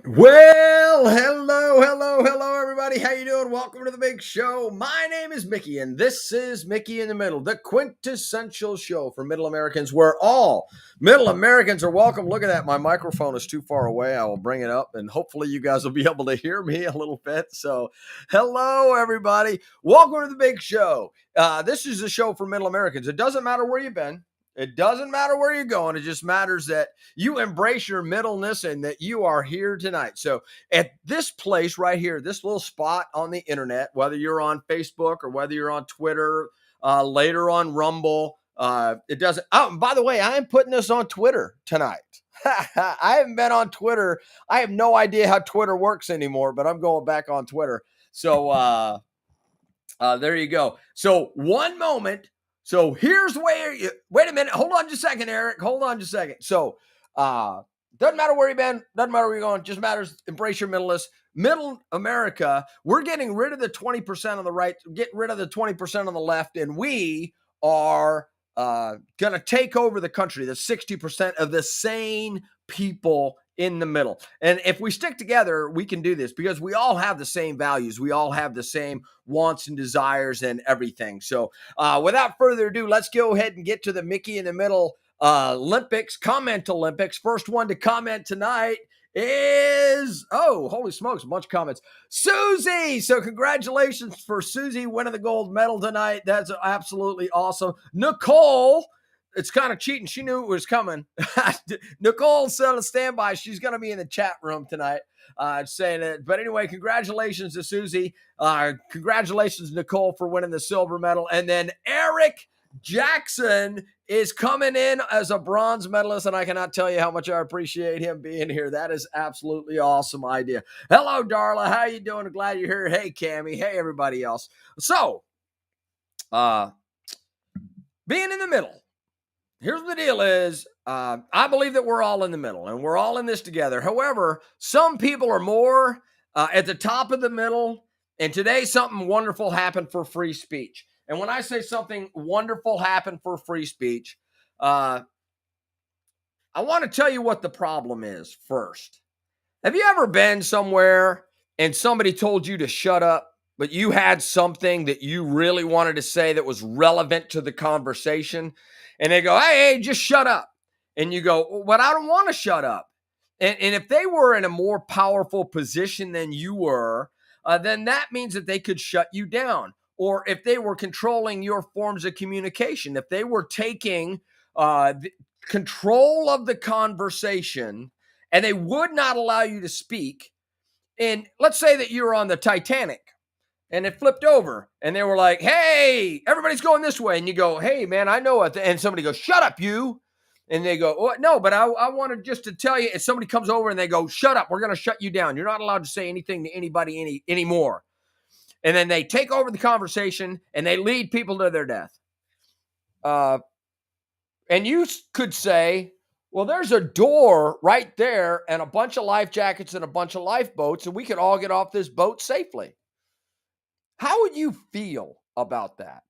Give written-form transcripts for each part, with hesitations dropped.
Well, hello, everybody. How you doing? Welcome to the big show. My name is Mickey, and this is Mickey in the Middle, the quintessential show for Middle Americans, where all Middle Americans are welcome. Look at that. My microphone is too far away. I will bring it up, and hopefully you guys will be able to hear me a little bit. So, hello, everybody. Welcome to the big show. This is a show for Middle Americans. It doesn't matter where you've been. It doesn't matter where you're going. It just matters that you embrace your middleness and that you are here tonight. So, at this place right here, this little spot on the internet, whether you're on Facebook or whether you're on Twitter, later on Rumble, it doesn't. Oh, by the way, I am putting this on Twitter tonight. I haven't been on Twitter. I have no idea how Twitter works anymore, but I'm going back on Twitter. So, there you go. So, one moment. So here's where you wait a minute. Hold on just a second, Eric. Hold on just a second. So doesn't matter where you've been, doesn't matter where you're going, just matters embrace your middleness. Middle America, we're getting rid of the 20% on the right, getting rid of the 20% on the left, and we are gonna take over the country, the 60% of the sane people in the middle. And if we stick together, we can do this because we all have the same values. We all have the same wants and desires and everything. So without further ado, let's go ahead and get to the Mickey in the Middle Olympics, comment Olympics. First one to comment tonight is, oh, holy smokes, a bunch of comments. Susie. So congratulations for Susie winning the gold medal tonight. That's absolutely awesome. Nicole. It's kind of cheating. She knew it was coming. Nicole's on standby. She's going to be in the chat room tonight saying it. But anyway, congratulations to Susie. Congratulations, Nicole, for winning the silver medal. And then Eric Jackson is coming in as a bronze medalist, and I cannot tell you how much I appreciate him being here. That is absolutely awesome idea. Hello, Darla. How you doing? Glad you're here. Hey, Cammie. Hey, everybody else. So, being in the middle. Here's what the deal is. I believe that we're all in the middle and we're all in this together. However, some people are more at the top of the middle. And today, something wonderful happened for free speech. And when I say something wonderful happened for free speech, I want to tell you what the problem is first. Have you ever been somewhere and somebody told you to shut up, but you had something that you really wanted to say that was relevant to the conversation? And they go, hey, just shut up. And you go, but I don't want to shut up. And if they were in a more powerful position than you were, then that means that they could shut you down. Or if they were controlling your forms of communication, if they were taking control of the conversation and they would not allow you to speak. And let's say that you're on the Titanic and it flipped over and they were like, hey, everybody's going this way. And you go, hey, man, I know it. And somebody goes, shut up, you. And they go, oh, no, but I wanted just to tell you, if somebody comes over and they go, shut up, we're going to shut you down. You're not allowed to say anything to anybody anymore. And then they take over the conversation and they lead people to their death. And you could say, well, there's a door right there and a bunch of life jackets and a bunch of lifeboats, and we could all get off this boat safely. How would you feel about that?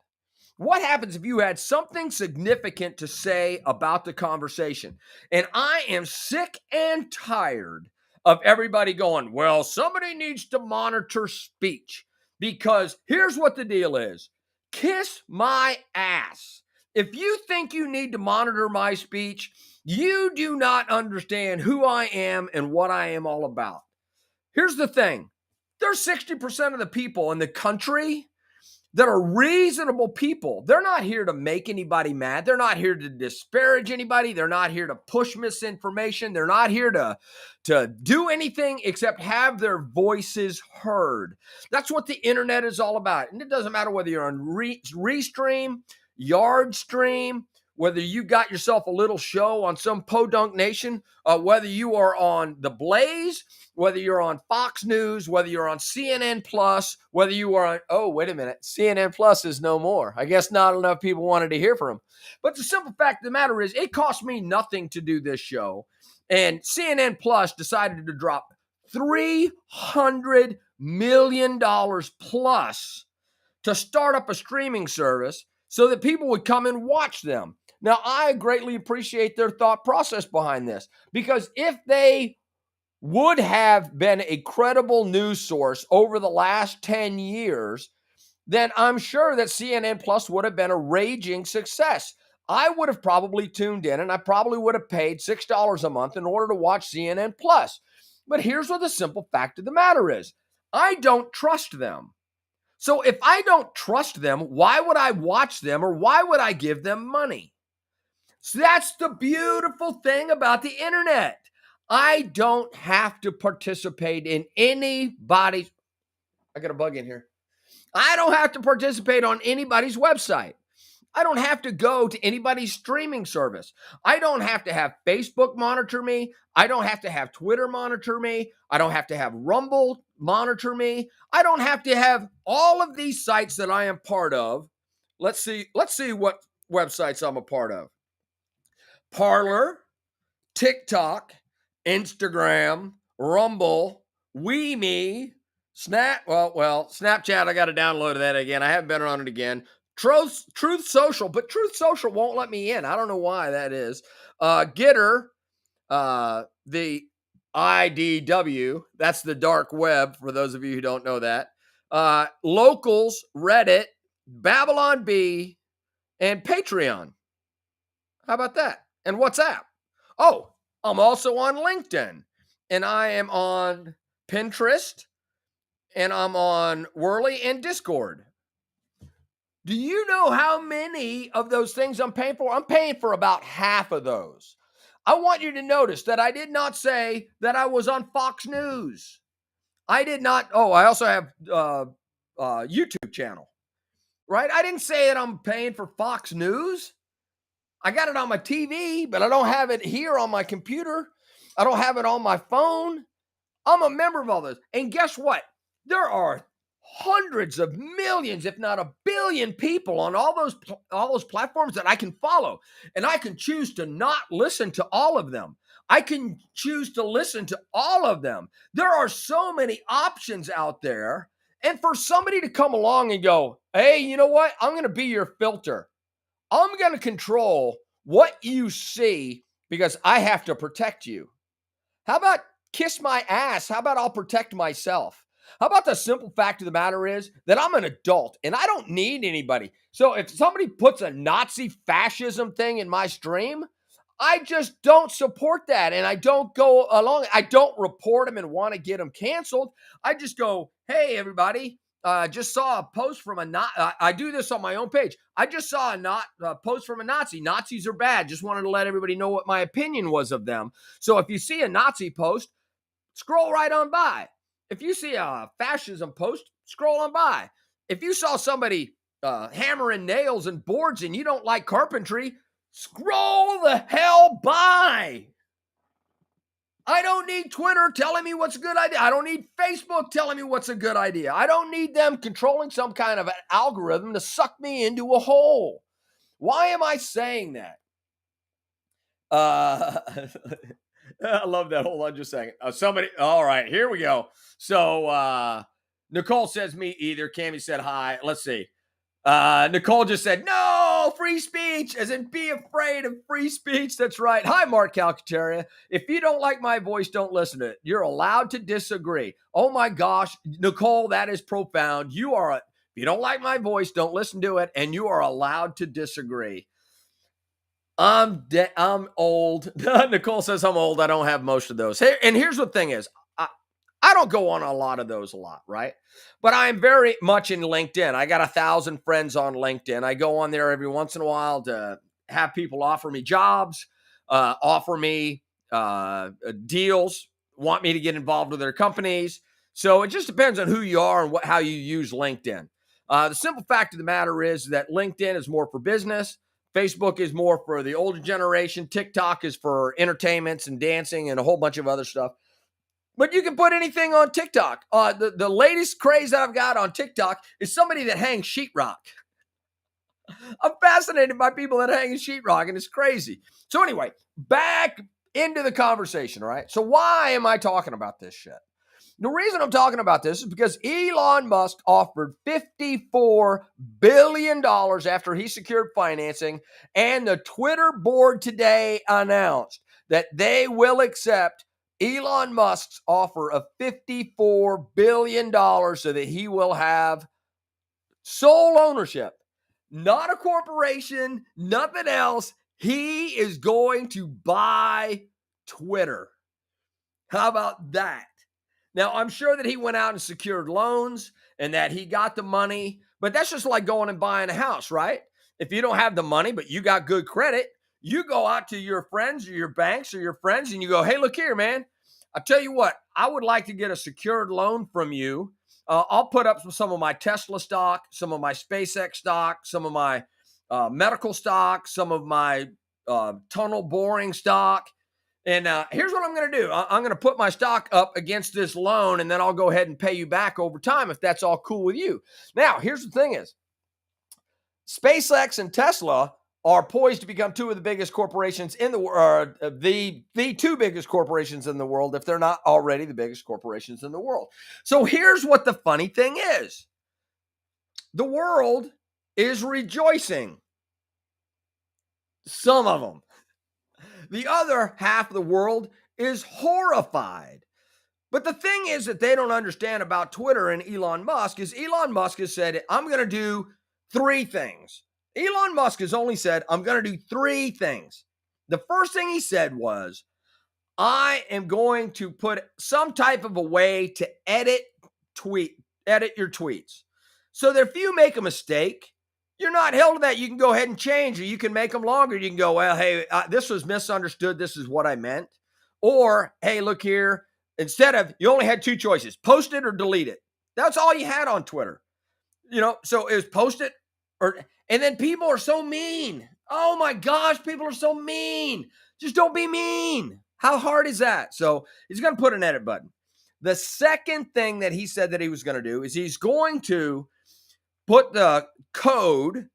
What happens if you had something significant to say about the conversation? And I am sick and tired of everybody going, well, somebody needs to monitor speech, because here's what the deal is. Kiss my ass. If you think you need to monitor my speech, you do not understand who I am and what I am all about. Here's the thing. There's 60% of the people in the country that are reasonable people. They're not here to make anybody mad. They're not here to disparage anybody. They're not here to push misinformation. They're not here to do anything except have their voices heard. That's what the internet is all about. And it doesn't matter whether you're on Restream, Yardstream, whether you got yourself a little show on some podunk nation, whether you are on The Blaze, whether you're on Fox News, whether you're on CNN Plus, whether you are on, oh, wait a minute, CNN Plus is no more. I guess not enough people wanted to hear from him. But the simple fact of the matter is, it cost me nothing to do this show. And CNN Plus decided to drop $300 million plus to start up a streaming service so that people would come and watch them. Now, I greatly appreciate their thought process behind this, because if they would have been a credible news source over the last 10 years, then I'm sure that CNN Plus would have been a raging success. I would have probably tuned in and I probably would have paid $6 a month in order to watch CNN Plus. But here's what the simple fact of the matter is. I don't trust them. So if I don't trust them, why would I watch them or why would I give them money? So that's the beautiful thing about the internet. I don't have to participate in anybody's. I got a bug in here. I don't have to participate on anybody's website. I don't have to go to anybody's streaming service. I don't have to have Facebook monitor me. I don't have to have Twitter monitor me. I don't have to have Rumble monitor me. I don't have to have all of these sites that I am part of. Let's see what websites I'm a part of. Parler, TikTok, Instagram, Rumble, WeMe, Snapchat. I got to download that again. I haven't been on it again. Truth Social, but Truth Social won't let me in. I don't know why that is. Getter, the IDW, that's the dark web for those of you who don't know that. Locals, Reddit, Babylon Bee, and Patreon. How about that? And WhatsApp. Oh, I'm also on LinkedIn, and I am on Pinterest, and I'm on Whirly and Discord. Do you know how many of those things I'm paying for? I'm paying for about half of those. I want you to notice that I did not say that I was on Fox News. I did not. Oh, I also have YouTube channel, right? I didn't say that I'm paying for Fox News. I got it on my TV, but I don't have it here on my computer. I don't have it on my phone. I'm a member of all those. And guess what? There are hundreds of millions, if not a billion people on all those platforms that I can follow. And I can choose to not listen to all of them. I can choose to listen to all of them. There are so many options out there. And for somebody to come along and go, hey, you know what? I'm going to be your filter. I'm going to control what you see because I have to protect you. How about kiss my ass? How about I'll protect myself? How about the simple fact of the matter is that I'm an adult and I don't need anybody. So if somebody puts a Nazi fascism thing in my stream, I just don't support that. And I don't go along. I don't report them and want to get them canceled. I just go, hey, everybody. Just saw a post from I do this on my own page. I just saw a post from a Nazi. Nazis are bad. Just wanted to let everybody know what my opinion was of them. So if you see a Nazi post, scroll right on by. If you see a fascism post, scroll on by. If you saw somebody hammering nails and boards and you don't like carpentry, scroll the hell by. I don't need Twitter telling me what's a good idea. I don't need Facebook telling me what's a good idea. I don't need them controlling some kind of an algorithm to suck me into a hole. Why am I saying that? I love that. Hold on just a second. All right, here we go. So Nicole says me either. Cammie said hi. Let's see. Nicole just said, no, free speech, as in be afraid of free speech. That's right. Hi, Mark Calcaterra. If you don't like my voice, don't listen to it. You're allowed to disagree. Oh my gosh, Nicole, that is profound. If you don't like my voice, don't listen to it, and you are allowed to disagree. I'm old. Nicole says I'm old. I don't have most of those. Hey, and here's the thing is, I don't go on a lot of those right? But I am very much in LinkedIn. I got 1,000 friends on LinkedIn. I go on there every once in a while to have people offer me jobs, offer me deals, want me to get involved with their companies. So it just depends on who you are and how you use LinkedIn. The simple fact of the matter is that LinkedIn is more for business. Facebook is more for the older generation. TikTok is for entertainments and dancing and a whole bunch of other stuff. But you can put anything on TikTok. The latest craze that I've got on TikTok is somebody that hangs sheetrock. I'm fascinated by people that hang sheetrock, and it's crazy. So anyway, back into the conversation, right? So why am I talking about this shit? The reason I'm talking about this is because Elon Musk offered $54 billion after he secured financing, and the Twitter board today announced that they will accept Elon Musk's offer of $54 billion so that he will have sole ownership, not a corporation, nothing else. He is going to buy Twitter. How about that? Now, I'm sure that he went out and secured loans and that he got the money, but that's just like going and buying a house, right? If you don't have the money, but you got good credit, you go out to your friends or your banks or your friends and you go, hey, look here, man. I'll tell you what, I would like to get a secured loan from you. I'll put up some of my Tesla stock, some of my SpaceX stock, some of my medical stock, some of my tunnel boring stock. And here's what I'm going to do. I'm going to put my stock up against this loan, and then I'll go ahead and pay you back over time if that's all cool with you. Now, here's the thing is, SpaceX and Tesla are poised to become two of the biggest corporations in the world, the two biggest corporations in the world, if they're not already the biggest corporations in the world. So here's what the funny thing is. The world is rejoicing. Some of them. The other half of the world is horrified. But the thing is that they don't understand about Twitter and Elon Musk is Elon Musk has said, I'm going to do three things. Elon Musk has only said, I'm going to do three things. The first thing he said was, I am going to put some type of a way to edit your tweets. So that if you make a mistake, you're not held to that. You can go ahead and change, or you can make them longer. You can go, well, hey, this was misunderstood. This is what I meant. Or, hey, look here. Instead of, you only had two choices, post it or delete it. That's all you had on Twitter. So it was post it and then people are so mean. Oh my gosh, people are so mean. Just don't be mean. How hard is that? So he's going to put an edit button. The second thing that he said that he was going to do is he's going to put the code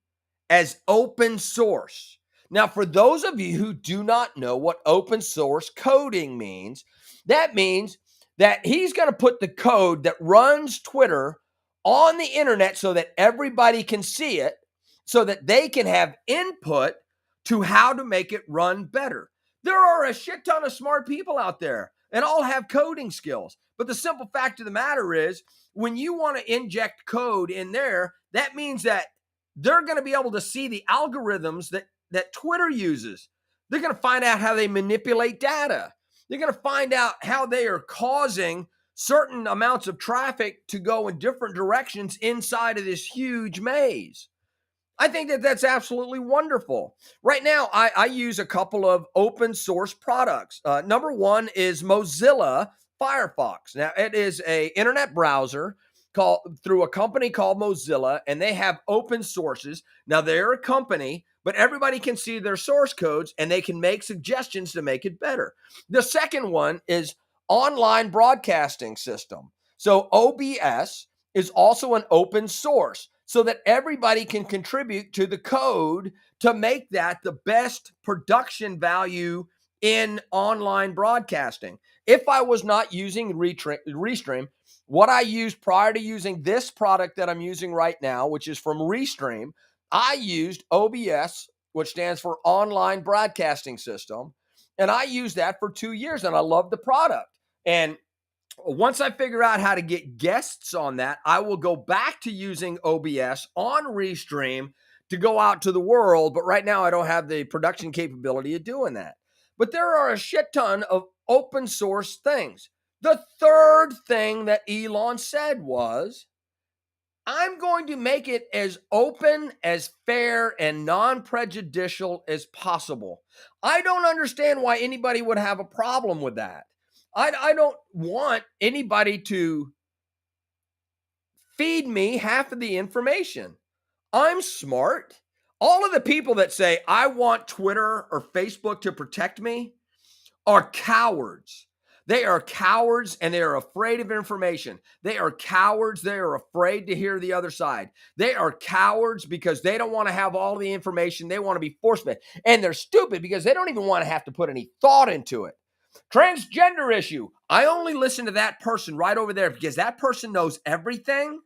as open source. Now, for those of you who do not know what open source coding means, that means that he's going to put the code that runs Twitter on the internet so that everybody can see it, so that they can have input to how to make it run better. There are a shit ton of smart people out there and all have coding skills. But the simple fact of the matter is, when you want to inject code in there, that means that they're going to be able to see the algorithms that Twitter uses. They're going to find out how they manipulate data. They're going to find out how they are causing certain amounts of traffic to go in different directions inside of this huge maze. I think that that's absolutely wonderful. Right now, I use a couple of open source products. Number one is Mozilla Firefox. Now, it is an internet browser through a company called Mozilla, and they have open sources. Now, they're a company, but everybody can see their source codes, and they can make suggestions to make it better. The second one is Online Broadcasting System. So OBS is also an open source, so that everybody can contribute to the code to make that the best production value in online broadcasting. If I was not using Restream, what I used prior to using this product that I'm using right now, which is from Restream, I used OBS, which stands for Online Broadcasting System, and I used that for 2 years, and I love the product. And once I figure out how to get guests on that, I will go back to using OBS on Restream to go out to the world. But right now, I don't have the production capability of doing that. But there are a shit ton of open source things. The third thing that Elon said was, I'm going to make it as open, as fair, and non-prejudicial as possible. I don't understand why anybody would have a problem with that. I don't want anybody to feed me half of the information. I'm smart. All of the people that say, I want Twitter or Facebook to protect me are cowards. They are cowards and they are afraid of information. They are cowards. They are afraid to hear the other side. They are cowards because they don't want to have all the information. They want to be force-fed. And they're stupid because they don't even want to have to put any thought into it. Transgender issue. I only listen to that person right over there because that person knows everything.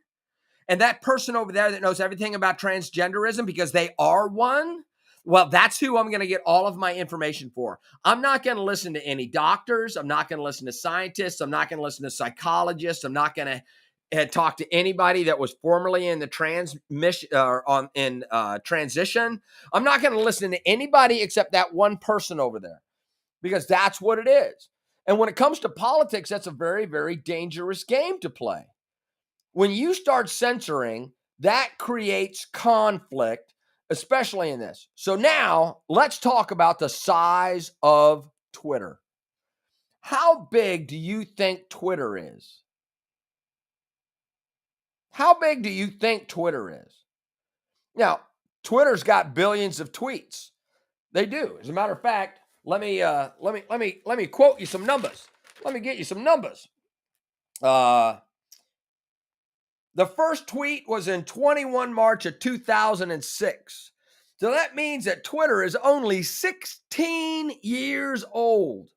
And that person over there that knows everything about transgenderism because they are one, Well, that's who I'm going to get all of my information for. I'm not going to listen to any doctors. I'm not going to listen to scientists. I'm not going to listen to psychologists. I'm not going to talk to anybody that was formerly in the transition. I'm not going to listen to anybody except that one person over there, because that's what it is. And when it comes to politics, that's a very, very dangerous game to play. When you start censoring, that creates conflict, especially in this. So now let's talk about the size of Twitter. How big do you think Twitter is? How big do you think Twitter is? Now, Twitter's got billions of tweets. They do. As a matter of fact, let me quote you some numbers. Let me get you some numbers. The first tweet was in 21 March of 2006. So that means that Twitter is only 16 years old.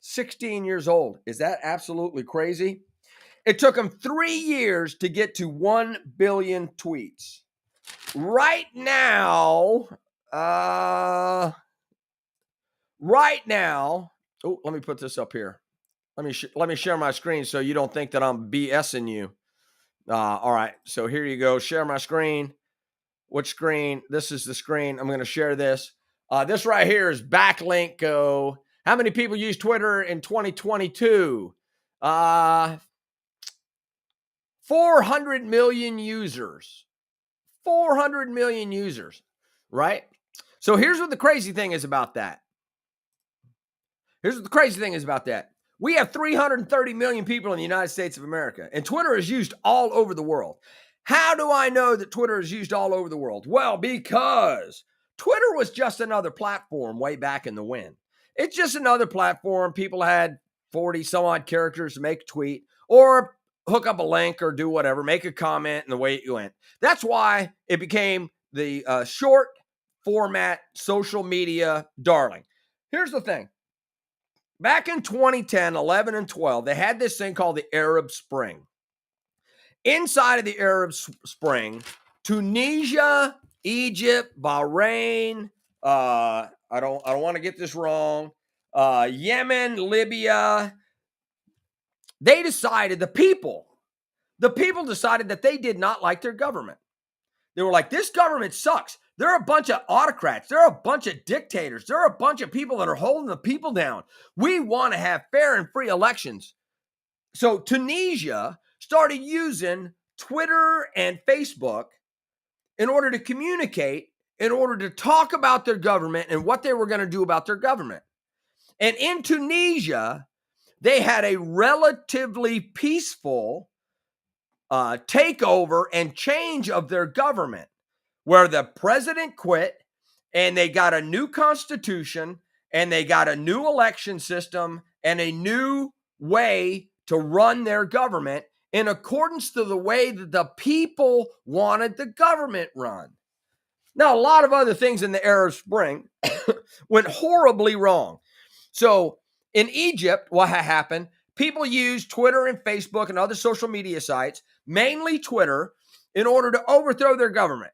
16 years old. Is that absolutely crazy? It took them 3 years to get to 1 billion tweets. Right now, oh, let me put this up here. Let me share my screen so you don't think that I'm BSing you. All right, so here you go. Share my screen. Which screen? This is the screen. I'm going to share this. This right here is backlink. How many people use Twitter in 2022? 400 million users. 400 million users, right? So here's what the crazy thing is about that. We have 330 million people in the United States of America, and Twitter is used all over the world. How do I know that Twitter is used all over the world? Well, because Twitter was just another platform way back in the when. It's just another platform. People had 40 some odd characters to make a tweet or hook up a link or do whatever, make a comment, and the way it went. That's why it became the short format social media darling. Here's the thing. Back in 2010, 11, and 12, they had this thing called the Arab Spring. Inside of the Arab Spring, Tunisia, Egypt, Bahrain, I don't want to get this wrong, Yemen, Libya, they decided, the people decided that they did not like their government. They were like, this government sucks. They're a bunch of autocrats. They're a bunch of dictators. They're a bunch of people that are holding the people down. We want to have fair and free elections. So Tunisia started using Twitter and Facebook in order to communicate, in order to talk about their government and what they were going to do about their government. And in Tunisia, they had a relatively peaceful takeover and change of their government, where the president quit and they got a new constitution and they got a new election system and a new way to run their government in accordance to the way that the people wanted the government run. Now, a lot of other things in the Arab Spring went horribly wrong. So in Egypt, what happened? People used Twitter and Facebook and other social media sites, mainly Twitter, in order to overthrow their government.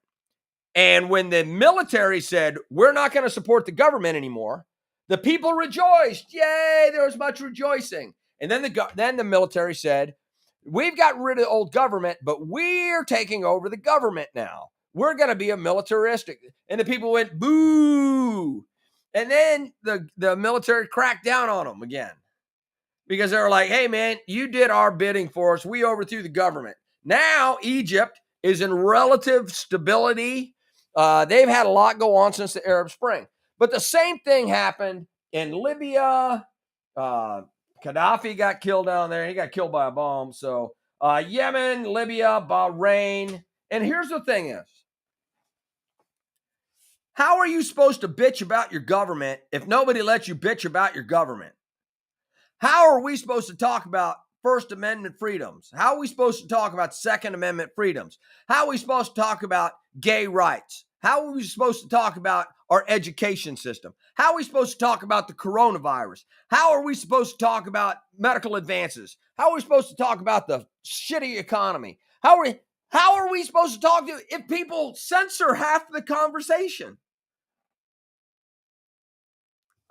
And when the military said, we're not going to support the government anymore, the people rejoiced. Yay, there was much rejoicing. And then the military said, we've got rid of the old government, but we're taking over the government now. We're going to be a militaristic. And the people went, boo. And then the military cracked down on them again, because they were like, hey, man, you did our bidding for us. We overthrew the government. Now Egypt is in relative stability. They've had a lot go on since the Arab Spring. But the same thing happened in Libya. Gaddafi got killed down there. He got killed by a bomb. So Yemen, Libya, Bahrain. And here's the thing is, how are you supposed to bitch about your government if nobody lets you bitch about your government? How are we supposed to talk about First Amendment freedoms? How are we supposed to talk about Second Amendment freedoms? How are we supposed to talk about gay rights? How are we supposed to talk about our education system? How are we supposed to talk about the coronavirus? How are we supposed to talk about medical advances? How are we supposed to talk about the shitty economy? How are we supposed to talk to if people censor half the conversation?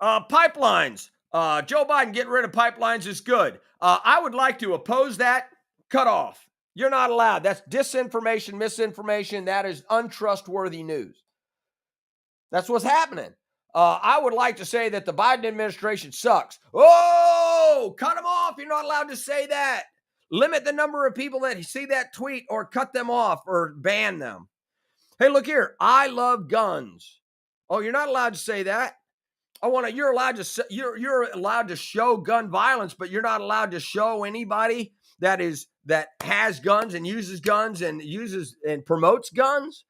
Pipelines. Joe Biden getting rid of pipelines is good. I would like to oppose that. Cut off. You're not allowed. That's disinformation, misinformation. That is untrustworthy news. That's what's happening. I would like to say that the Biden administration sucks. Oh, cut them off. You're not allowed to say that. Limit the number of people that see that tweet or cut them off or ban them. Hey, look here. I love guns. Oh, you're not allowed to say that. You're allowed to show gun violence, but you're not allowed to show anybody that has guns and uses guns and promotes guns.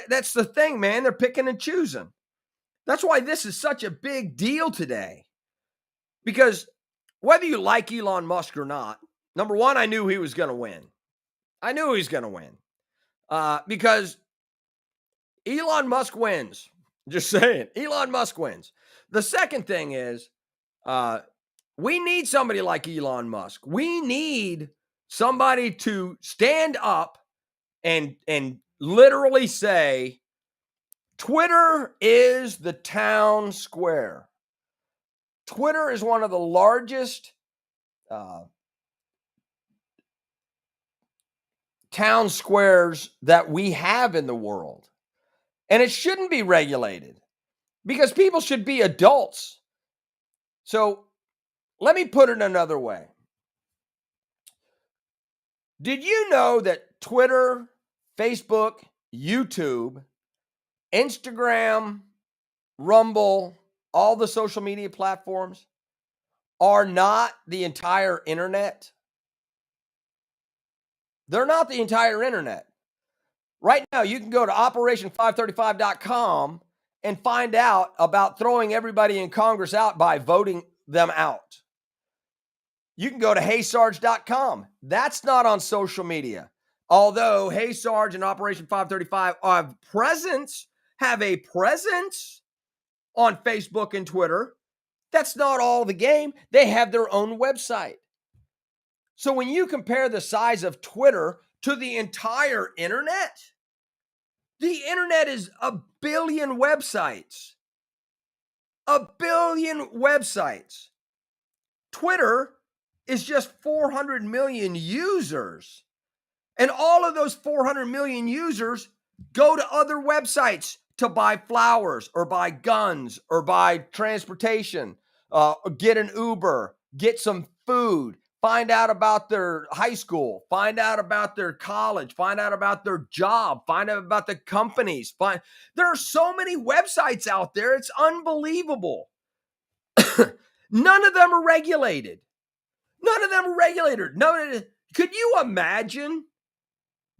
That's the thing, man. They're picking and choosing. That's why this is such a big deal today. Because whether you like Elon Musk or not, number one, I knew he was going to win. Because Elon Musk wins. Just saying, Elon Musk wins. The second thing is, we need somebody like Elon Musk. We need somebody to stand up and literally say, Twitter is the town square. Twitter is one of the largest town squares that we have in the world. And it shouldn't be regulated because people should be adults. So let me put it another way. Did you know that Twitter, Facebook, YouTube, Instagram, Rumble, all the social media platforms are not the entire internet? They're not the entire internet. Right now, you can go to operation535.com and find out about throwing everybody in Congress out by voting them out. You can go to heysarge.com. That's not on social media. Although Hey Sarge and Operation 535 have a presence on Facebook and Twitter, that's not all the game. They have their own website. So when you compare the size of Twitter to the entire internet, the internet is a billion websites. A billion websites. Twitter is just 400 million users. And all of those 400 million users go to other websites to buy flowers or buy guns or buy transportation, get an Uber, get some food, find out about their high school, find out about their college, find out about their job, find out about the companies. There are so many websites out there. It's unbelievable. None of them are regulated. Could you imagine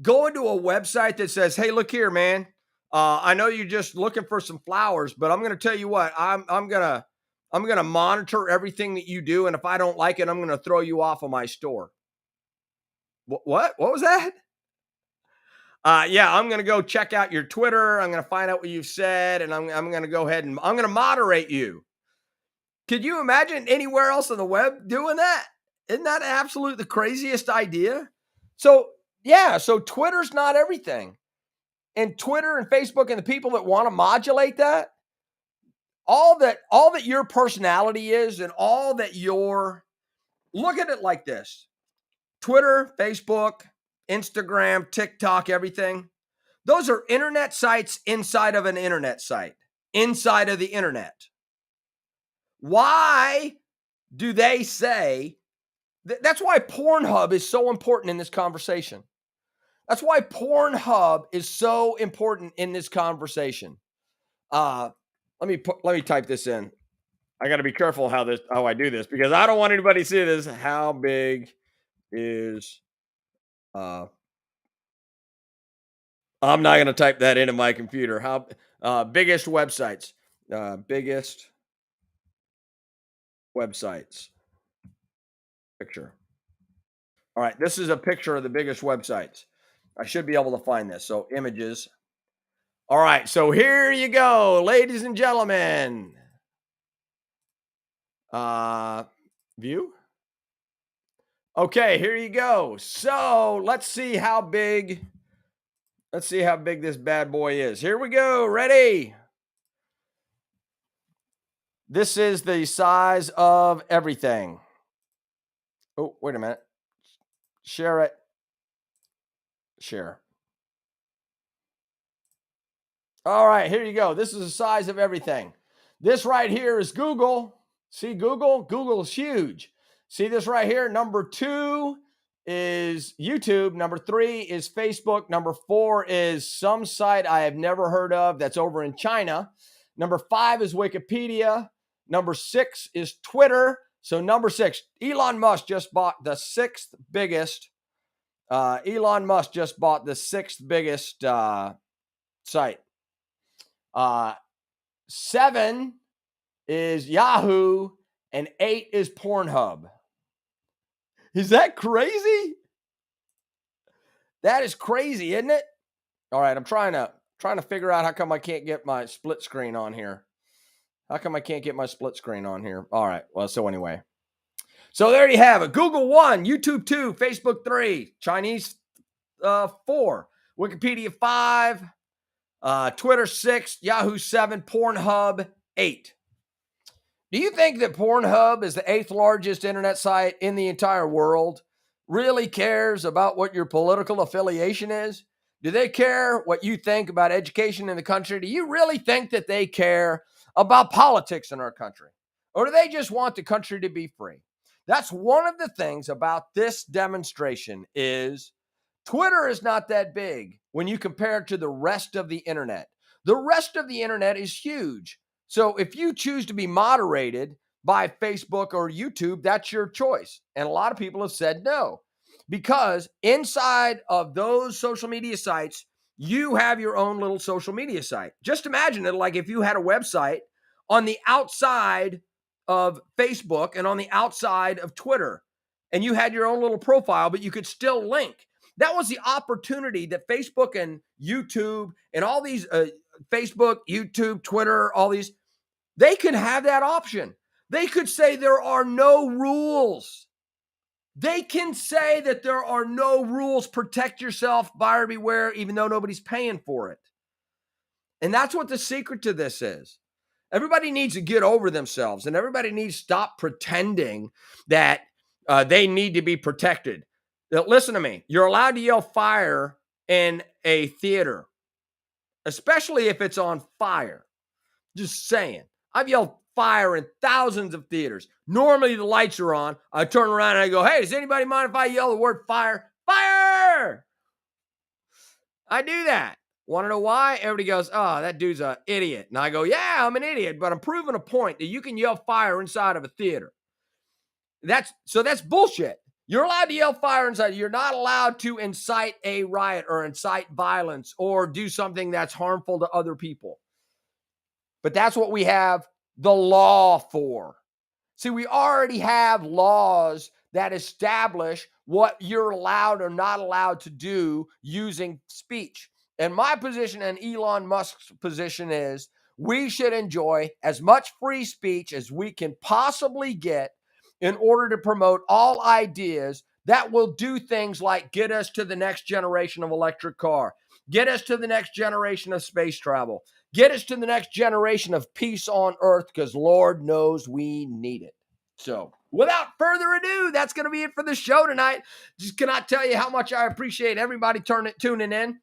going to a website that says, hey, look here, man. I know you're just looking for some flowers, but I'm going to tell you what, I'm going to monitor everything that you do. And if I don't like it, I'm going to throw you off of my store. What was that? Yeah, I'm going to go check out your Twitter. I'm going to find out what you've said. And I'm going to go ahead and I'm going to moderate you. Could you imagine anywhere else on the web doing that? Isn't that absolutely the craziest idea? So Twitter's not everything. And Twitter and Facebook and the people that want to modulate that, all that your personality is and all that look at it like this. Twitter, Facebook, Instagram, TikTok, everything. Those are internet sites inside of an internet site, inside of the internet. Why do they say that's why Pornhub is so important in this conversation? That's why Pornhub is so important in this conversation. Let me type this in. I got to be careful how I do this because I don't want anybody to see this. How big is I'm not going to type that into my computer. How biggest websites? Biggest websites. Picture. All right, this is a picture of the biggest websites. I should be able to find this. So images. All right, so here you go, ladies and gentlemen. View. Okay, here you go. So let's see how big this bad boy is. Here we go. Ready? This is the size of everything. Oh, wait a minute. Share it. Share. All right, here you go. This is the size of everything. This right here is Google. See Google? Google is huge. See this right here? Number 2 is YouTube. Number 3 is Facebook. Number 4 is some site I have never heard of that's over in China. Number 5 is Wikipedia. Number 6 is Twitter. So number 6, Elon Musk just bought the sixth biggest. Elon Musk just bought the sixth biggest site. 7 is Yahoo, and 8 is Pornhub. Is that crazy? That is crazy, isn't it? All right, I'm trying to figure out how come I can't get my split screen on here. How come I can't get my split screen on here? All right, well, so anyway. So there you have it. Google 1, YouTube 2, Facebook 3, Chinese 4, Wikipedia 5, Twitter 6, Yahoo 7, Pornhub 8. Do you think that Pornhub is the 8th largest internet site in the entire world really cares about what your political affiliation is? Do they care what you think about education in the country? Do you really think that they care about politics in our country? Or do they just want the country to be free? That's one of the things about this demonstration is Twitter is not that big when you compare it to the rest of the internet. The rest of the internet is huge. So if you choose to be moderated by Facebook or YouTube, that's your choice. And a lot of people have said no, because inside of those social media sites, you have your own little social media site. Just imagine it like if you had a website on the outside of Facebook and on the outside of Twitter, and you had your own little profile, but you could still link. That was the opportunity that Facebook and YouTube and all these Facebook, YouTube, Twitter, all these, they could have that option. They could say there are no rules. They can say that there are no rules. Protect yourself, buyer beware, even though nobody's paying for it. And that's what the secret to this is. Everybody needs to get over themselves, and everybody needs to stop pretending that they need to be protected. Now, listen to me. You're allowed to yell fire in a theater, especially if it's on fire. Just saying. I've yelled fire in thousands of theaters. Normally the lights are on. I turn around and I go, hey, does anybody mind if I yell the word fire? Fire! I do that. Want to know why? Everybody goes, oh, that dude's an idiot. And I go, yeah, I'm an idiot, but I'm proving a point that you can yell fire inside of a theater. That's bullshit. You're allowed to yell fire inside. You're not allowed to incite a riot or incite violence or do something that's harmful to other people. But that's what we have the law for. See, we already have laws that establish what you're allowed or not allowed to do using speech. And my position and Elon Musk's position is we should enjoy as much free speech as we can possibly get in order to promote all ideas that will do things like get us to the next generation of electric car, get us to the next generation of space travel, get us to the next generation of peace on earth, because Lord knows we need it. So without further ado, that's going to be it for the show tonight. Just cannot tell you how much I appreciate everybody tuning in.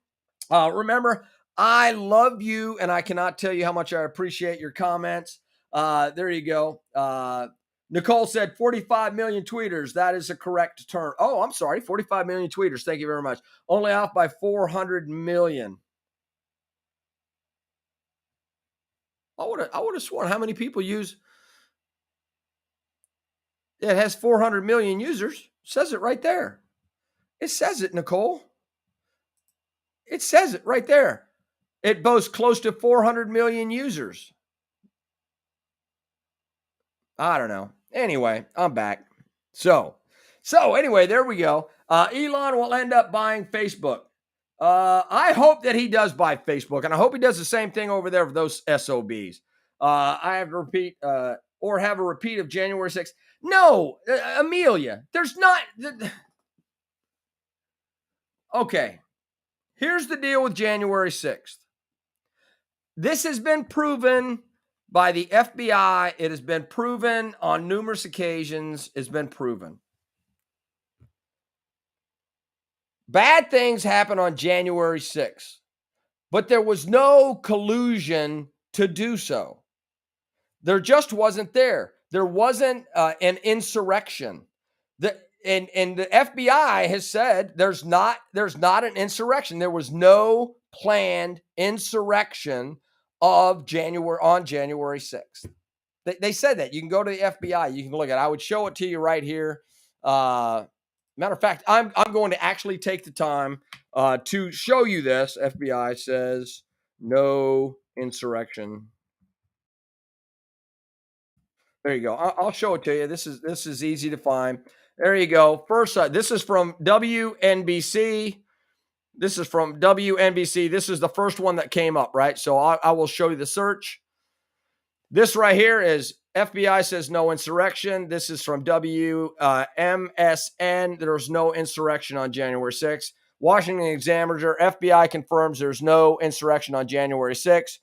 Remember, I love you, and I cannot tell you how much I appreciate your comments. There you go. Nicole said 45 million tweeters. That is a correct term. Oh, I'm sorry. 45 million tweeters. Thank you very much. Only off by 400 million. I would have sworn how many people use. It has 400 million users. It says it right there. It says it, Nicole. It says it right there. It boasts close to 400 million users. I don't know. Anyway, I'm back. So anyway, there we go. Elon will end up buying Facebook. I hope that he does buy Facebook, and I hope he does the same thing over there for those SOBs. I have to repeat, or have a repeat of January 6th. No, Amelia, there's not. Okay, here's the deal with January 6th. This has been proven by the FBI. It has been proven on numerous occasions. It's been proven. Bad things happen on January 6th, but there was no collusion to do so. There just wasn't there. There wasn't an insurrection. And the FBI has said there's not an insurrection. There was no planned insurrection on January 6th. They said that. You can go to the FBI. You can look at it. I would show it to you right here. Matter of fact, I'm going to actually take the time to show you this. FBI says no insurrection. There you go. I'll show it to you. This is easy to find. There you go. First, this is from WNBC. This is from WNBC. This is the first one that came up, right? So I will show you the search. This right here is FBI says no insurrection. This is from MSN. There's no insurrection on January 6th. Washington Examiner, FBI confirms there's no insurrection on January 6th.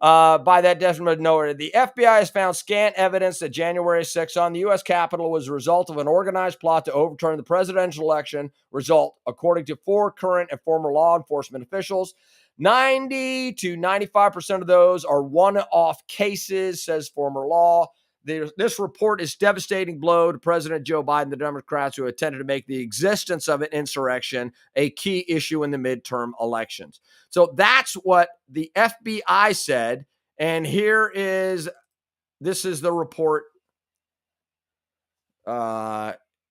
By that definition noted, the FBI has found scant evidence that January 6th on the U.S. Capitol was a result of an organized plot to overturn the presidential election result, according to 4 current and former law enforcement officials. 90 to 95% of those are one-off cases, says former law. This report is a devastating blow to President Joe Biden and the Democrats who attempted to make the existence of an insurrection a key issue in the midterm elections. So that's what the FBI said. And this is the report.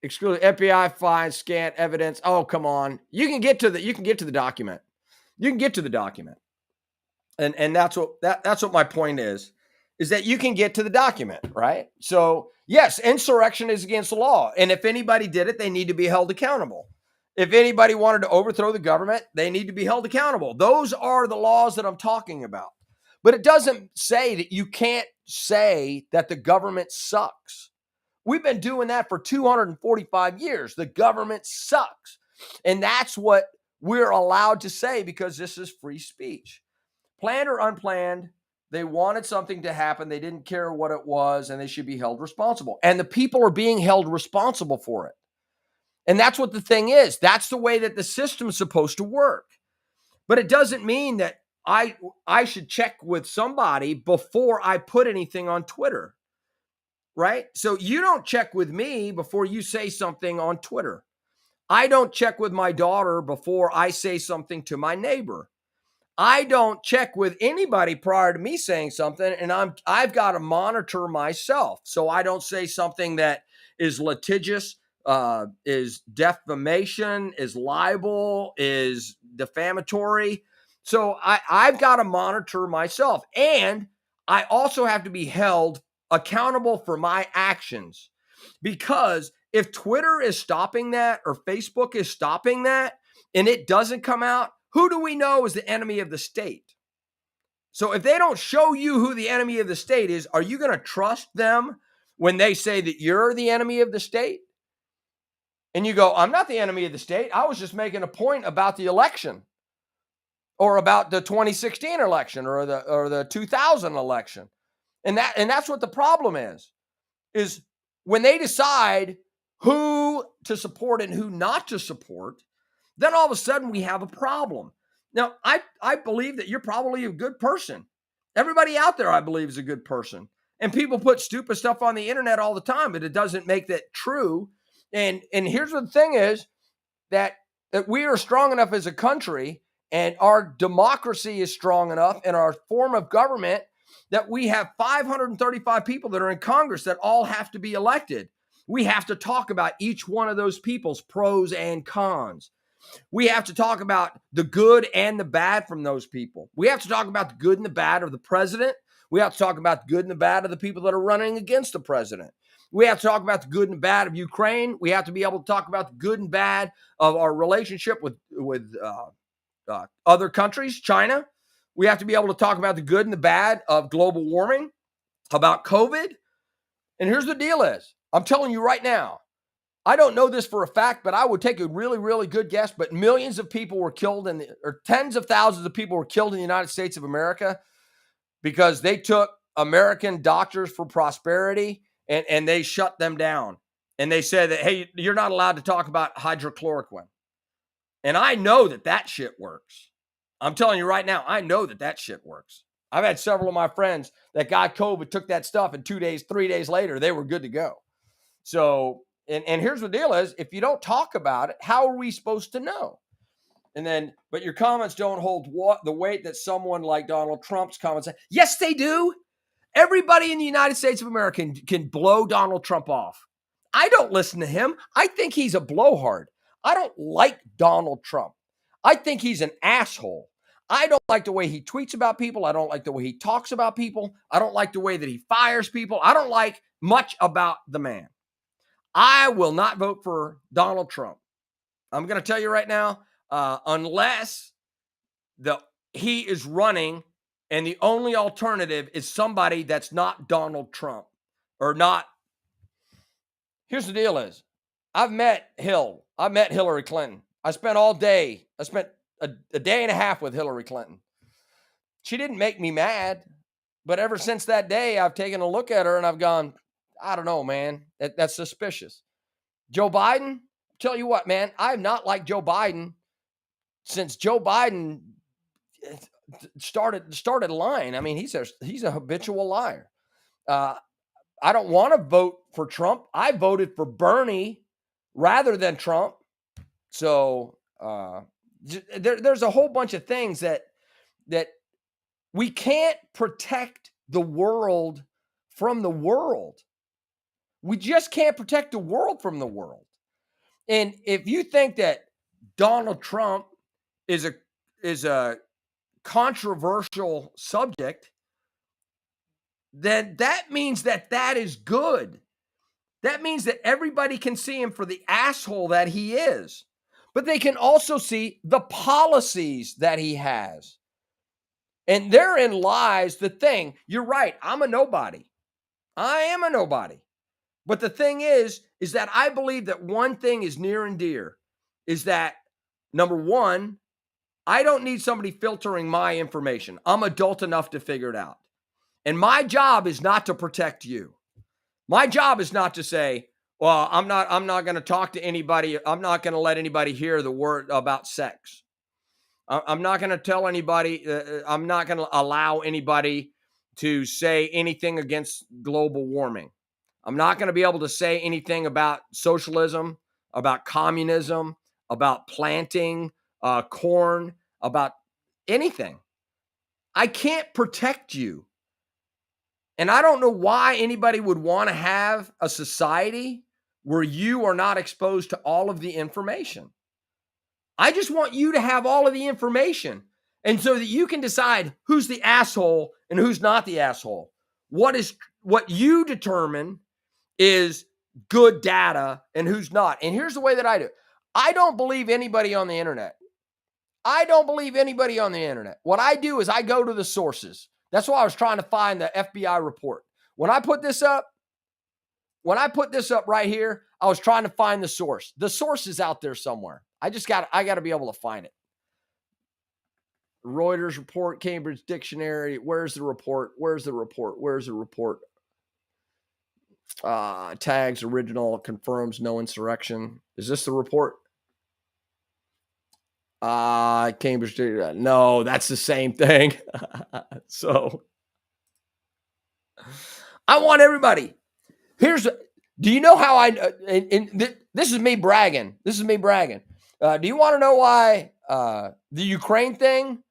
Excluding FBI finds scant evidence. Oh, come on. You can get to the document. You can get to the document. And that's what my point is that you can get to the document, right? So, yes, insurrection is against the law. And if anybody did it, they need to be held accountable. If anybody wanted to overthrow the government, they need to be held accountable. Those are the laws that I'm talking about. But it doesn't say that you can't say that the government sucks. We've been doing that for 245 years. The government sucks. And that's what we're allowed to say because this is free speech. Planned or unplanned, they wanted something to happen. They didn't care what it was, and they should be held responsible. And the people are being held responsible for it. And that's what the thing is. That's the way that the system is supposed to work. But it doesn't mean that I should check with somebody before I put anything on Twitter, right? So you don't check with me before you say something on Twitter. I don't check with my daughter before I say something to my neighbor. I don't check with anybody prior to me saying something, and I've got to monitor myself so I don't say something that is litigious, is defamation, is libel, is defamatory. So I've got to monitor myself, and I also have to be held accountable for my actions, because if Twitter is stopping that or Facebook is stopping that and it doesn't come out, who do we know is the enemy of the state? So if they don't show you who the enemy of the state is, are you going to trust them when they say that you're the enemy of the state? And you go, I'm not the enemy of the state. I was just making a point about the election or about the 2016 election or the 2000 election. And that's what the problem is when they decide who to support and who not to support, then all of a sudden we have a problem. Now, I believe that you're probably a good person. Everybody out there, I believe, is a good person. And people put stupid stuff on the internet all the time, but it doesn't make that true. And here's what the thing is, that we are strong enough as a country, and our democracy is strong enough, and our form of government, that we have 535 people that are in Congress that all have to be elected. We have to talk about each one of those people's pros and cons. We have to talk about the good and the bad from those people. We have to talk about the good and the bad of the president. We have to talk about the good and the bad of the people that are running against the president. We have to talk about the good and the bad of Ukraine. We have to be able to talk about the good and bad of our relationship with other countries, China. We have to be able to talk about the good and the bad of global warming, about COVID. And here's the deal is, I'm telling you right now, I don't know this for a fact, but I would take a really, really good guess. But millions of people were killed, or tens of thousands of people were killed in the United States of America because they took American Doctors for Prosperity, and they shut them down. And they said that, hey, you're not allowed to talk about hydrochloroquine. And I know that shit works. I'm telling you right now, I know that shit works. I've had several of my friends that got COVID, took that stuff, and 2 days, 3 days later, they were good to go. So, and here's the deal is, if you don't talk about it, how are we supposed to know? And then, but your comments don't hold the weight that someone like Donald Trump's comments. Yes, they do. Everybody in the United States of America can blow Donald Trump off. I don't listen to him. I think he's a blowhard. I don't like Donald Trump. I think he's an asshole. I don't like the way he tweets about people. I don't like the way he talks about people. I don't like the way that he fires people. I don't like much about the man. I will not vote for Donald Trump. I'm going to tell you right now, unless he is running and the only alternative is somebody that's not Donald Trump or not. Here's the deal is, I've met Hillary Clinton. I spent a day and a half with Hillary Clinton. She didn't make me mad, but ever since that day, I've taken a look at her and I've gone, I don't know, man, that's suspicious. Joe Biden, tell you what, man, I've not liked Joe Biden since Joe Biden started lying. I mean, he's a habitual liar. I don't want to vote for Trump. I voted for Bernie rather than Trump. So there's a whole bunch of things that we can't protect the world from the world. We just can't protect the world from the world. And if you think that Donald Trump is a controversial subject, then that means that is good. That means that everybody can see him for the asshole that he is, but they can also see the policies that he has. And therein lies the thing. You're right. I'm a nobody. I am a nobody. But the thing is that I believe that one thing is near and dear is that, number one, I don't need somebody filtering my information. I'm adult enough to figure it out. And my job is not to protect you. My job is not to say, well, I'm not going to talk to anybody. I'm not going to let anybody hear the word about sex. I'm not going to tell anybody. I'm not going to allow anybody to say anything against global warming. I'm not going to be able to say anything about socialism, about communism, about planting corn, about anything. I can't protect you. And I don't know why anybody would want to have a society where you are not exposed to all of the information. I just want you to have all of the information, and so that you can decide who's the asshole and who's not the asshole. What you determine is good data and who's not. And here's the way that I do it. I don't believe anybody on the internet. What I do is I go to the sources. That's why I was trying to find the FBI report. When I put this up right here, I was trying to find the source. The source is out there somewhere. I got to be able to find it. Reuters report, Cambridge Dictionary. Where's the report? Tags original, confirms no insurrection. Is this the report? Cambridge Dictionary. No, that's the same thing. So I want everybody. Do you know how this is me bragging. Do you want to know why the Ukraine thing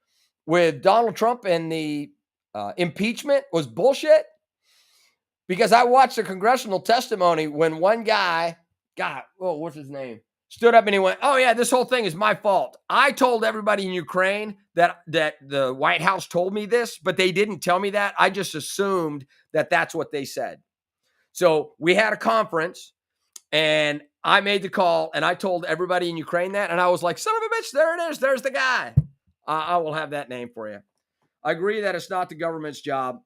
with Donald Trump and the impeachment was bullshit? Because I watched the congressional testimony when one guy, what's his name? Stood up and he went, oh yeah, this whole thing is my fault. I told everybody in Ukraine that the White House told me this, but they didn't tell me that. I just assumed that that's what they said. So we had a conference and I made the call and I told everybody in Ukraine that. And I was like, son of a bitch, there it is. There's the guy. I will have that name for you. I agree that it's not the government's job.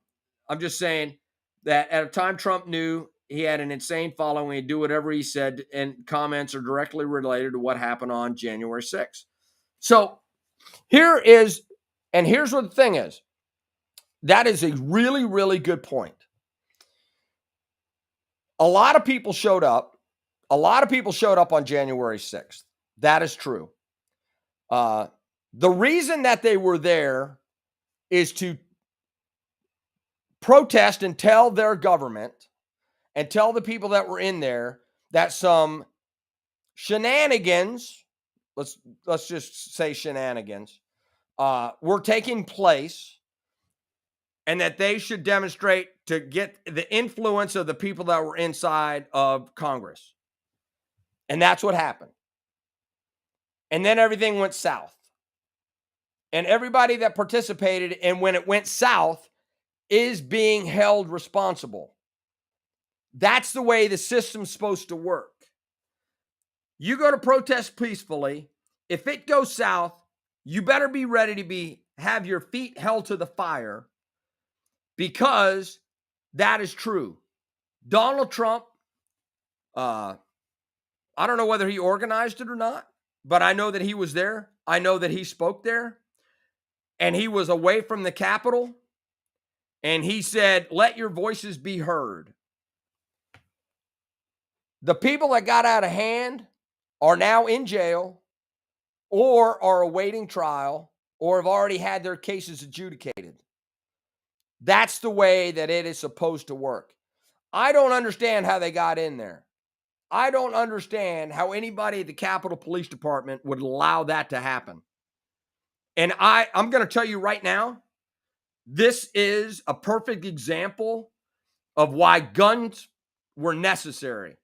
I'm just saying that at a time Trump knew he had an insane following, he'd do whatever he said, and comments are directly related to what happened on January 6th. So here's what the thing is. That is a really, really good point. A lot of people showed up. A lot of people showed up on January 6th. That is true. The reason that they were there is to protest and tell their government and tell the people that were in there that some shenanigans, let's just say shenanigans, were taking place, and that they should demonstrate to get the influence of the people that were inside of Congress. And that's what happened. And then everything went south. And everybody that participated and when it went south is being held responsible. That's the way the system's supposed to work. You go to protest peacefully. If it goes south, you better be ready to have your feet held to the fire, because that is true. Donald Trump, I don't know whether he organized it or not, but I know that he was there. I know that he spoke there, and he was away from the Capitol, and he said, let your voices be heard. The people that got out of hand are now in jail or are awaiting trial or have already had their cases adjudicated. That's the way that it is supposed to work. I don't understand how they got in there. I don't understand how anybody at the Capitol Police Department would allow that to happen. And I'm going to tell you right now, this is a perfect example of why guns were necessary.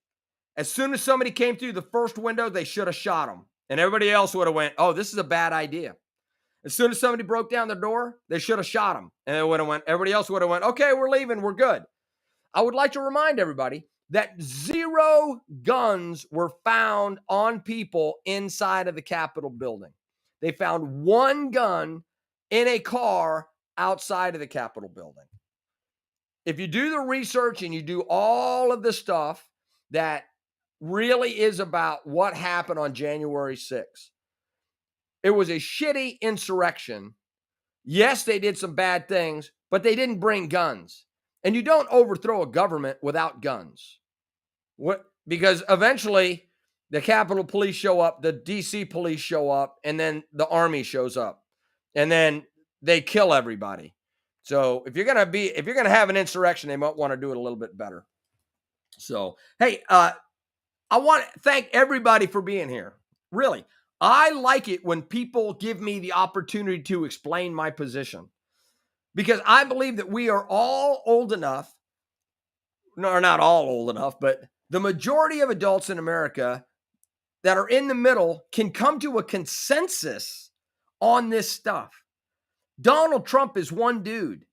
As soon as somebody came through the first window, they should have shot them. And everybody else would have went, oh, this is a bad idea. As soon as somebody broke down the door, they should have shot them. And everybody else would have went, okay, we're leaving, we're good. I would like to remind everybody that 0 guns were found on people inside of the Capitol building. They found 1 gun in a car outside of the Capitol building. If you do the research and you do all of the stuff that really is about what happened on January 6th, it was a shitty insurrection. Yes, they did some bad things, but they didn't bring guns. And you don't overthrow a government without guns. Because eventually the Capitol Police show up, the DC police show up, and then the army shows up. And then they kill everybody. So if you're gonna have an insurrection, they might want to do it a little bit better. So hey, I want to thank everybody for being here. Really, I like it when people give me the opportunity to explain my position, because I believe that we are all old enough. No, not all old enough, but the majority of adults in America that are in the middle can come to a consensus on this stuff. Donald Trump is one dude.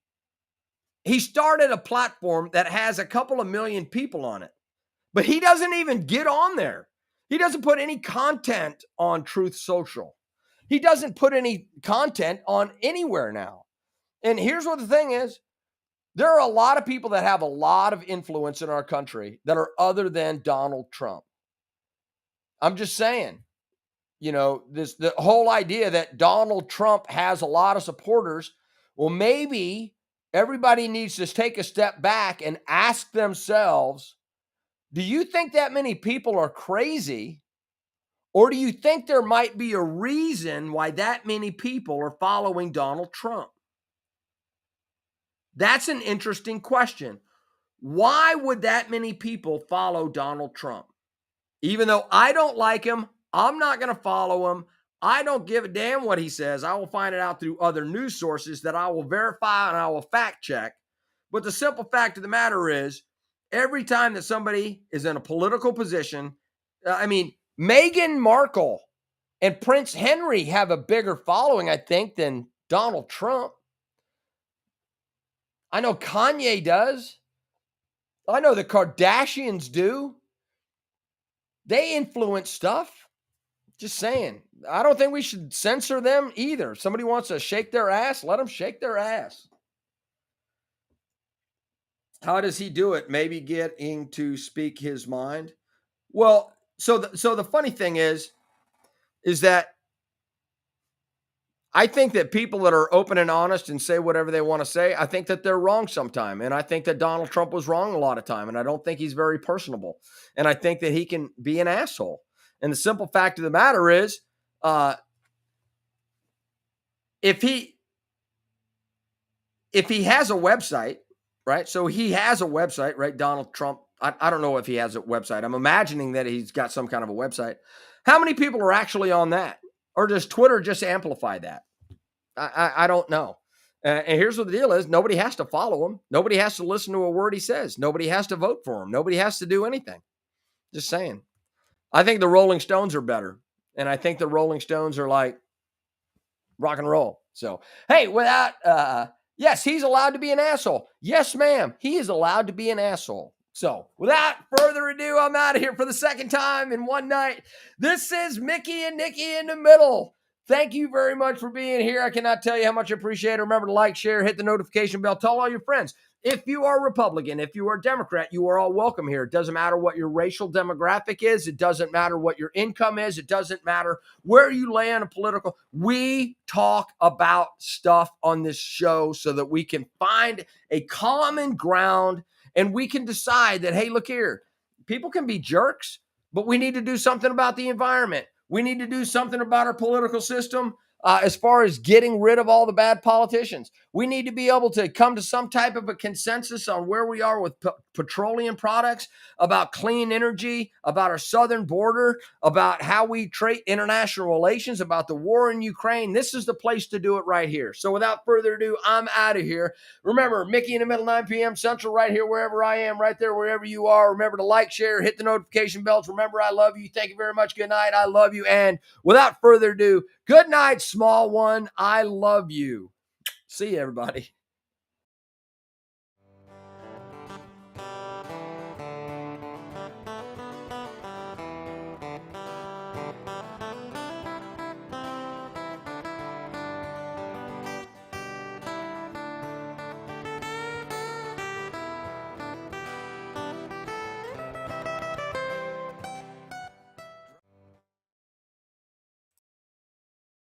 He started a platform that has a couple of million people on it, but he doesn't even get on there. He doesn't put any content on Truth Social. He doesn't put any content on anywhere now. And here's what the thing is. There are a lot of people that have a lot of influence in our country that are other than Donald Trump. I'm just saying, the whole idea that Donald Trump has a lot of supporters. Well, maybe everybody needs to take a step back and ask themselves, do you think that many people are crazy? Or do you think there might be a reason why that many people are following Donald Trump? That's an interesting question. Why would that many people follow Donald Trump? Even though I don't like him, I'm not going to follow him. I don't give a damn what he says. I will find it out through other news sources that I will verify and I will fact check. But the simple fact of the matter is, every time that somebody is in a political position, Meghan Markle and Prince Henry have a bigger following, I think, than Donald Trump. I know Kanye does. I know the Kardashians do. They influence stuff. Just saying. I don't think we should censor them either. If somebody wants to shake their ass, let them shake their ass. How does he do it? Maybe getting to speak his mind. Well, so the funny thing is that I think that people that are open and honest and say whatever they want to say, I think that they're wrong sometime. And I think that Donald Trump was wrong a lot of time. And I don't think he's very personable. And I think that he can be an asshole. And the simple fact of the matter is, uh, if he has a website, right? So he has a website, right? Donald Trump. I don't know if he has a website. I'm imagining that he's got some kind of a website. How many people are actually on that? Or does Twitter just amplify that? I don't know. And here's what the deal is: nobody has to follow him. Nobody has to listen to a word he says. Nobody has to vote for him. Nobody has to do anything. Just saying. I think the Rolling Stones are better, and I think the Rolling Stones are like rock and roll. So hey, without yes, he's allowed to be an asshole. Yes, ma'am, he is allowed to be an asshole. So without further ado, I'm out of here for the second time in one night. This is Mickey and Nickey in the middle. Thank you very much for being here. I cannot tell you how much I appreciate it. Remember to like, share, hit the notification bell, tell all your friends. If you are Republican, if you are Democrat, you are all welcome here. It doesn't matter what your racial demographic is. It doesn't matter what your income is. It doesn't matter where you lay on a political. We talk about stuff on this show so that we can find a common ground and we can decide that, hey, look here, people can be jerks, but we need to do something about the environment. We need to do something about our political system. As far as getting rid of all the bad politicians, we need to be able to come to some type of a consensus on where we are with petroleum products, about clean energy, about our southern border, about how we treat international relations, about the war in Ukraine. This is the place to do it right here. So without further ado, I'm out of here. Remember, Mickey in the middle, 9 p.m. Central, right here, wherever I am, right there, wherever you are. Remember to like, share, hit the notification bells. Remember, I love you. Thank you very much. Good night. I love you. And without further ado, good night, small one. I love you. See you, everybody.